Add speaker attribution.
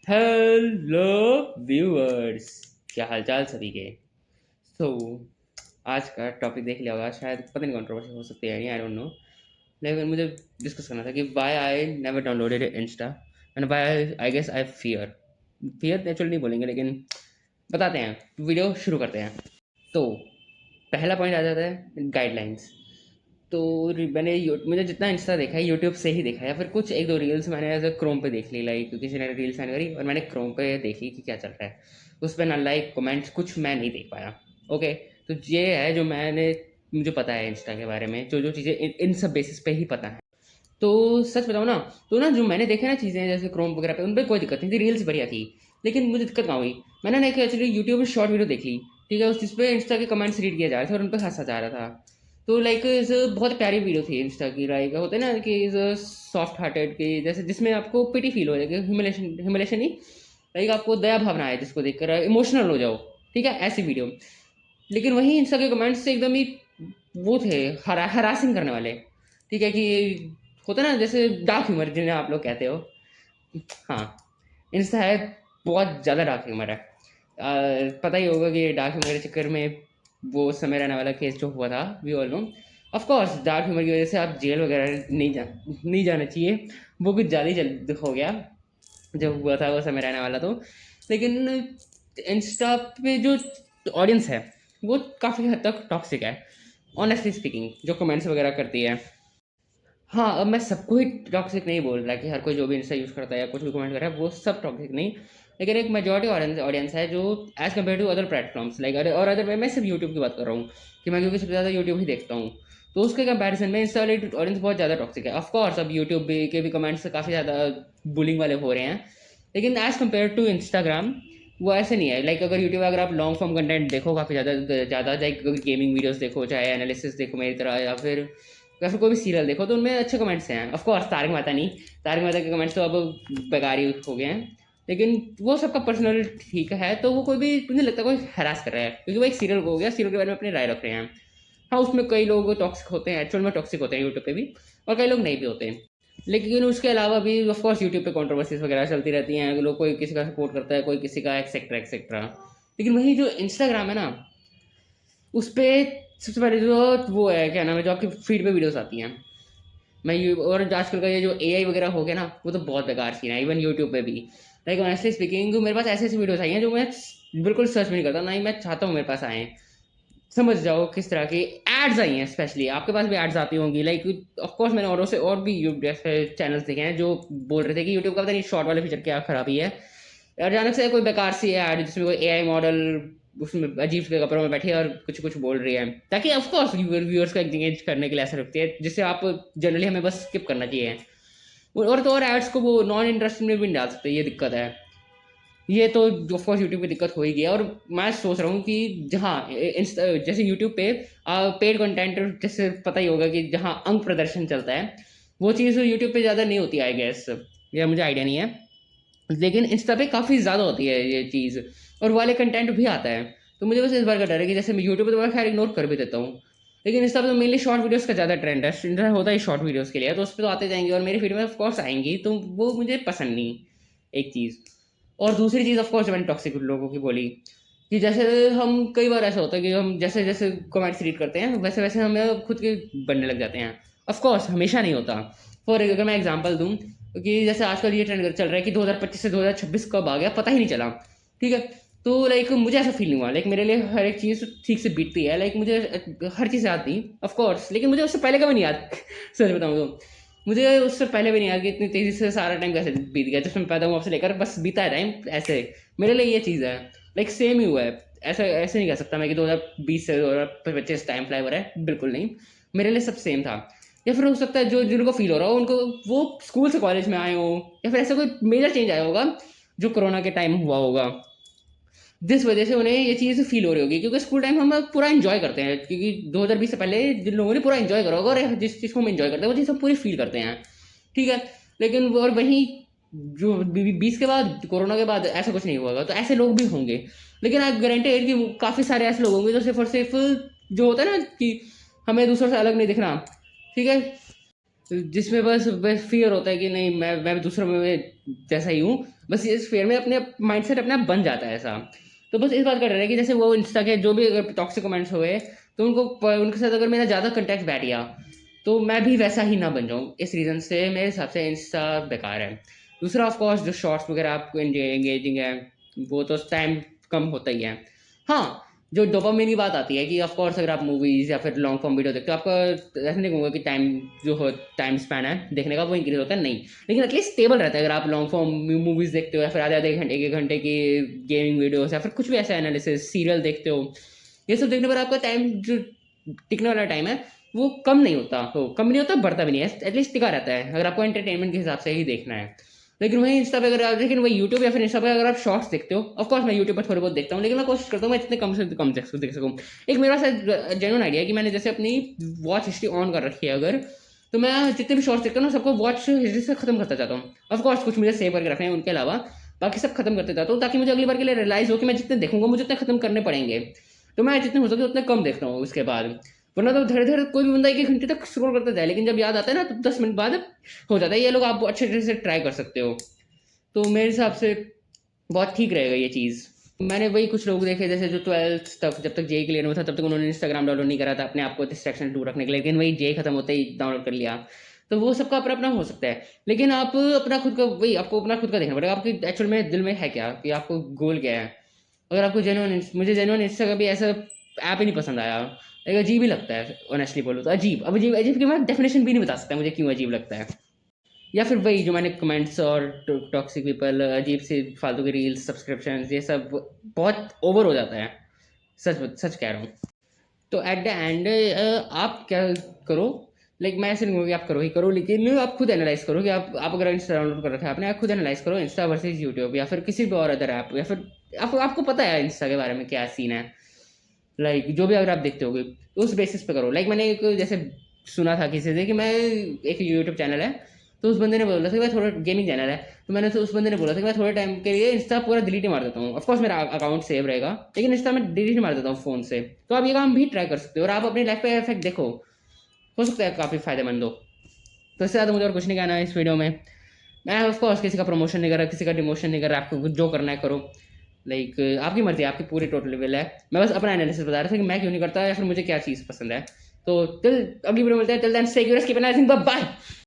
Speaker 1: Hello viewers, क्या हालचाल सभी के। तो आज का टॉपिक देख लिया होगा, शायद पता नहीं कंट्रोवर्सी हो सकती है, आई डोंट नो। लेकिन मुझे डिस्कस करना था कि why I never downloaded Insta and why I guess I fear fear naturally नहीं बोलेंगे, लेकिन बताते हैं। वीडियो शुरू करते हैं। तो पहला पॉइंट आ जाता है गाइडलाइंस। तो मुझे जितना इंस्टा देखा है यूट्यूब से ही देखा है, या फिर कुछ एक दो रील्स मैंने एज क्रोम पे देख ली, लाइक किसी ने रील सेंड करी और मैंने क्रोम पे देख ली कि क्या चल रहा है। उस पर ना लाइक कमेंट्स कुछ मैं नहीं देख पाया। ओके, तो ये है जो मुझे पता है इंस्टा के बारे में, जो जो चीज़ें इन सब बेसिस पे ही पता है। तो सच बताऊँ ना, तो ना जो मैंने देखे ना चीज़ें जैसे क्रोम वगैरह पे, उन पर कोई दिक्कत नहीं थी, रील्स बढ़िया थी। लेकिन मुझे दिक्कत कहाँ हुई, मैंने ना एक्चुअली यूट्यूब में शॉर्ट वीडियो देख ली, ठीक है, उस जिस पे इंस्टा के कमेंट्स रीड किया जा रहा था और उन पर हंसा जा रहा था। तो लाइक इस बहुत प्यारी वीडियो थी इंस्टा की, लाइक होते हैं ना कि इज सॉफ्ट हार्टेड की, जैसे जिसमें आपको पिटी फील हो जाएगी, ह्यूमिलेशन ही, लाइक आपको दया भावना है जिसको देखकर इमोशनल हो जाओ, ठीक है, ऐसी वीडियो। लेकिन वही इंस्टा के कमेंट्स से एकदम ही वो थे, हरासिंग करने वाले, ठीक है, कि होता ना जैसे डार्क ह्यूमर जिन्हें आप लोग कहते हो। हाँ, इंस्टा है, बहुत ज़्यादा डार्क ह्यूमर है। पता ही होगा कि डार्क ह्यूमर के चक्कर में वो उस समय रहने वाला केस जो हुआ था, we all know. Of course dark humour की वजह से आप जेल वगैरह नहीं जाना चाहिए, वो कुछ ज़्यादा ही जल्द हो गया जब हुआ था वो समय रहने वाला तो। लेकिन इंस्टा पे जो ऑडियंस है वो काफ़ी हद तक टॉक्सिक है, ऑनेस्टली स्पीकिंग, जो कमेंट्स वगैरह करती है। हाँ, अब मैं सबको ही टॉक्सिक नहीं बोल रहा कि हर कोई जो भी इंस्टा यूज़ करता है या कुछ भी कमेंट कर रहा है वो सब टॉक्सिक नहीं। लेकिन एक मेजॉरिटी ऑडियंस है जो as compare to other platforms like, और अदर मैं सिर्फ यूट्यूब की बात कर रहा हूँ कि मैं, क्योंकि सबसे ज़्यादा यूट्यूब ही देखता हूँ। तो उसके कंपैरिजन में इंस्टा वाली ऑडियंस बहुत ज़्यादा टॉक्सिक है। ऑफकोर्स अब यूट्यूब के भी कमेंट्स काफ़ी ज़्यादा बुलिंग वाले हो रहे हैं, लेकिन एज़ कम्पेयर टू इंस्टाग्राम वो ऐसे नहीं है। लाइक अगर यूट्यूब अगर आप लॉन्ग फॉर्म कंटेंट देखो काफ़ी ज़्यादा लाइक गेमिंग वीडियोस देखो, चाहे एनालिसिस देखो मेरी तरह, या फिर कोई भी सीरियल देखो, तो उनमें अच्छे कमेंट्स हैं। ऑफ कोर्स तारक मेहता नहीं, तारक मेहता के कमेंट्स तो अब बेकार ही हो गए हैं, लेकिन वो सबका पर्सनल ठीक है। तो वो कोई भी मुझे लगता है कोई हरास कर रहा है, क्योंकि वो एक सीरियल हो गया, सीरियल के बारे में अपनी राय रख रहे हैं। हाँ, उसमें कई लोग टॉक्सिक होते हैं, एक्चुअल में टॉक्सिक होते हैं यूट्यूब पे भी, और कई लोग नहीं भी होते हैं। लेकिन उसके अलावा भी ऑफ कोर्स यूट्यूब पे कंट्रोवर्सीज वगैरह चलती रहती हैं, लोग कोई किसी का सपोर्ट करता है, कोई किसी का, एक्सेट्रा एक्सेट्रा। लेकिन वही जो इंस्टाग्राम है ना, उस पर सबसे पहले जो वो है, क्या नाम है, जो आपकी फीड पे वीडियोस आती हैं, मैं यू और आजकल का ये जो एआई वगैरह हो गया ना, वो तो बहुत बेकार सीन है, इवन यूट्यूब पे भी। लाइक ऑनेस्टली स्पीकिंग मेरे पास ऐसी ऐसी वीडियोस आई हैं जो मैं बिल्कुल सर्च भी नहीं करता, ना ही मैं चाहता हूँ मेरे पास आए। समझ जाओ किस तरह की एड्स आई हैं, स्पेशली आपके पास भी एड्स आती होंगी। लाइक ऑफ कोर्स मैंने औरों से और भी जैसे चैनल्स देखे हैं जो बोल रहे थे कि यूट्यूब का पता नहीं शॉर्ट वाले फीचर क्या खराबी है, और अचानक से कोई बेकार सी ऐड जिसमें कोई एआई मॉडल उसमें अजीब से कपड़ों में बैठी है और कुछ कुछ बोल रही है, ताकि ऑफ कोर्स व्यूअर्स को एंगेज करने के लिए ऐसा रखती है, जिससे आप जनरली हमें बस स्किप करना चाहिए। और तो और एड्स को वो नॉन इंटरेस्ट में भी नहीं डाल सकते, ये दिक्कत है। ये तो ऑफ कोर्स यूट्यूब पे दिक्कत हो ही गई है। और मैं सोच रहा हूँ कि जहाँ जैसे यूट्यूब पे पेड कंटेंट, जैसे पता ही होगा कि जहाँ अंक प्रदर्शन चलता है, वो चीज़ यूट्यूब पे ज़्यादा नहीं होती आई गेस, या मुझे आइडिया नहीं है। लेकिन इंस्टा पे काफ़ी ज़्यादा होती है ये चीज़, और वाले कंटेंट भी आता है। तो मुझे बस इस बार का डर है कि जैसे मैं यूट्यूब पे तो मैं खैर इग्नोर कर भी देता हूँ, लेकिन इंस्टा पे तो मेनली शॉर्ट वीडियोस का ज़्यादा ट्रेंड है, इंस्टा होता है शॉर्ट वीडियोस के लिए, तो उस पर तो आते जाएंगे और मेरी फीड में ऑफकोर्स आएंगी, तो वो मुझे पसंद नहीं, एक चीज़। और दूसरी चीज़ ऑफकोर्स जो मैंने टॉक्सिक लोगों की बोली, कि जैसे हम कई बार ऐसा होता है कि हम जैसे जैसे कमेंट्स रीड करते हैं वैसे वैसे हमें खुद के बनने लग जाते हैं। ऑफकोर्स हमेशा नहीं होता। फॉर अगर मैं एग्जांपल दूं, कि जैसे आजकल ये ट्रेंड चल रहा है कि 2025 से 2026 कब आ गया पता ही नहीं चला, ठीक है। तो लाइक मुझे ऐसा फील नहीं हुआ, लाइक मेरे लिए हर एक चीज़ ठीक से बीतती है, लाइक मुझे हर चीज़ याद थी ऑफकोर्स, लेकिन मुझे उससे पहले का भी नहीं याद सच बताऊँ तो मुझे उससे पहले भी नहीं याद कि इतनी तेज़ी से सारा टाइम कैसे बीत गया, जब से मैं पैदा हुआ आपसे लेकर बस बीता है टाइम ऐसे। मेरे लिए ये चीज़ है, लाइक सेम ही हुआ है। ऐसा ऐसे नहीं कह सकता मैं कि 2020 से 2025 टाइम फ्लाई हो रहा है, बिल्कुल नहीं। मेरे लिए सब सेम था। या फिर हो सकता है जो जिनको फील हो रहा हो उनको वो स्कूल से कॉलेज में आए हो, या फिर ऐसा कोई मेजर चेंज आया होगा जो कोरोना के टाइम हुआ होगा, जिस वजह से उन्हें ये चीज़ फील हो रही होगी। क्योंकि स्कूल टाइम हम पूरा एंजॉय करते हैं, क्योंकि 2020 से पहले जिन लोगों ने पूरा एंजॉय करा होगा, और जिस चीज़ को हम एंजॉय करते हैं वो चीज़ हम पूरी फील करते हैं, ठीक है। लेकिन और वहीं जो 20 के बाद, कोरोना के बाद ऐसा कुछ नहीं हुआ होगा, तो ऐसे लोग भी होंगे। लेकिन आप गारंटी है कि काफ़ी सारे ऐसे लोग होंगे जो सिर्फ और सिर्फ जो होता है ना कि हमें दूसरों से अलग नहीं दिखना, ठीक है, जिसमें बस फ़ियर होता है कि नहीं मैं दूसरों में जैसा ही हूँ। बस इस फ़ियर में अपने माइंडसेट अपने आप बन जाता है ऐसा। तो बस इस बात का डर है कि जैसे वो इंस्टा के जो भी अगर टॉक्सिक कमेंट्स हुए, तो उनके साथ अगर मेरा ज़्यादा कॉन्टैक्ट बैठ गया, तो मैं भी वैसा ही ना बन जाऊँ। इस रीज़न से मेरे हिसाब से इंस्टा बेकार है। दूसरा ऑफ़ कोर्स जो शॉर्ट्स वगैरह आपको एंगेजिंग है, वो तो टाइम कम होता ही है। हाँ, जो डोपामाइन की बात आती है कि ऑफ कोर्स अगर आप मूवीज़ या फिर लॉन्ग फॉर्म वीडियो देखते हो, आपका ऐसा नहीं कहूँगा कि टाइम स्पैन है देखने का वो इंक्रीज़ होता है, नहीं। लेकिन एटलीस्ट स्टेबल रहता है अगर आप लॉन्ग फॉर्म मूवीज़ देखते हो या फिर आधे-आधे घंटे, 1-1 घंटे की गेमिंग वीडियोज़ या फिर कुछ भी ऐसा एनालिसिस, सीरियल देखते हो। ये सब देखने पर आपका टाइम जो टिकने वाला टाइम है, वो कम नहीं होता, कम नहीं होता, बढ़ता भी नहीं है, एटलीस्ट टिका रहता है, अगर आपको एंटरटेनमेंट के हिसाब से ही देखना है। लेकिन वहीं इंस्टा पे अगर आप लेकिन वही यूट्यूब या फिर इंस्टा पे अगर आप शॉर्ट्स देखते हो, ऑफ कोर्स मैं यूट्यूब पर थोड़े बहुत देखता हूँ, लेकिन मैं कोशिश करता हूँ मैं जितने कम से कम देख सकूँ। एक मेरा पास जेन्युइन आइडिया है कि मैंने जैसे अपनी वॉच हिस्ट्री ऑन कर रखी है अगर, तो मैं जितने भी शॉर्ट्स देखता हूँ ना, सबको वॉच हिस्ट्री से खत्म करता जाता हूँ। ऑफ कोर्स कुछ मुझे सेव करके रखने हैं, उनके अलावा बाकी सब खत्म करते जाता हूँ, ताकि मुझे अगली बार के लिए रियलाइज़ हो कि मैं जितने देखूँगा मुझे उतने खत्म करने पड़ेंगे। तो मैं जितने हो सके उतने कम देखता हूँ उसके बाद। वरना तो धड़े-धड़े कोई भी बंदा 1-1 घंटे तक स्क्रॉल करता जाए, लेकिन जब याद आता है ना, तो 10 मिनट बाद हो जाता है। ये लोग आप अच्छे तरह से ट्राई कर सकते हो। तो मेरे हिसाब से बहुत ठीक रहेगा ये चीज़। मैंने वही कुछ लोग देखे जैसे जो 12th तक, जब तक जेईई क्लियर हुआ था तब तक उन्होंने इंस्टाग्राम डाउनलोड नहीं करा था अपने आप को डिस्ट्रैक्शन दूर रखने के लिए, लेकिन वही जेईई खत्म होते ही डाउनलोड कर लिया। तो वो सबका अपना-अपना हो सकता है। लेकिन आप अपना खुद का वही आपको अपना खुद का देखना पड़ेगा, आपके एक्चुअल में दिल में है क्या? कि आपको गोल क्या है? अगर आपको मुझे जेन्युइन इंस्टा का भी ऐसा ऐप ही नहीं पसंद आया। एक अजीब ही लगता है ऑनेस्टली बोलूँ तो, अजीब। अब अजीब अजीब की मैं डेफिनेशन भी नहीं बता सकता मुझे क्यों अजीब लगता है। या फिर वही जो मैंने कमेंट्स और टॉक्सिक पीपल, अजीब सी फालतू की रील्स, सब्सक्रिप्शंस, ये सब बहुत ओवर हो जाता है। सच कह रहा हूँ। तो एट द एंड आप क्या करो, लाइक मैं ऐसे नहीं कहूँगा कि आप करो ही करो, लेकिन आप खुद एनालाइज करो कि आप अगर इंस्टा डाउनलोड कर रखा है आपने, आप खुद एनालाइज करो इंस्टा वर्सेस यूट्यूब या फिर किसी भी और अदर ऐप, या फिर आपको पता है इंस्टा के बारे में क्या सीन है, लाइक जो भी अगर आप देखते होगे तो उस बेसिस पे करो। लाइक मैंने एक जैसे सुना था किसी से कि मैं एक यूट्यूब चैनल है, तो उस बंदे ने बोला था कि मैं थोड़ा गेमिंग चैनल है, तो मैंने तो उस बंदे ने बोला था कि मैं थोड़े टाइम के लिए इंस्टा पूरा डिलीट ही मार देता हूँ। ऑफकोर्स मेरा अकाउंट सेव रहेगा, लेकिन इंस्टा में डिलीट ही मार देता हूँ फ़ोन से। तो आप ये काम भी ट्राई कर सकते हो और आप अपनी लाइफ पे इफेक्ट देखो, हो सकता है काफ़ी फायदेमंद हो। तो इससे ज़्यादा मुझे और कुछ नहीं कहना है इस वीडियो में। मैं ऑफकोर्स किसी का प्रमोशन नहीं कर रहा, किसी का डिमोशन नहीं कर रहा, आपको जो करना है करो। लाइक आपकी मर्जी है, आपकी पूरी टोटल विल है। मैं बस अपना एनालिसिस बता रहा था कि मैं क्यों नहीं करता या फिर मुझे क्या चीज़ पसंद है। तो टिल अगली वीडियो मिलते हैं, till then stay curious, keep an eye think, bye bye.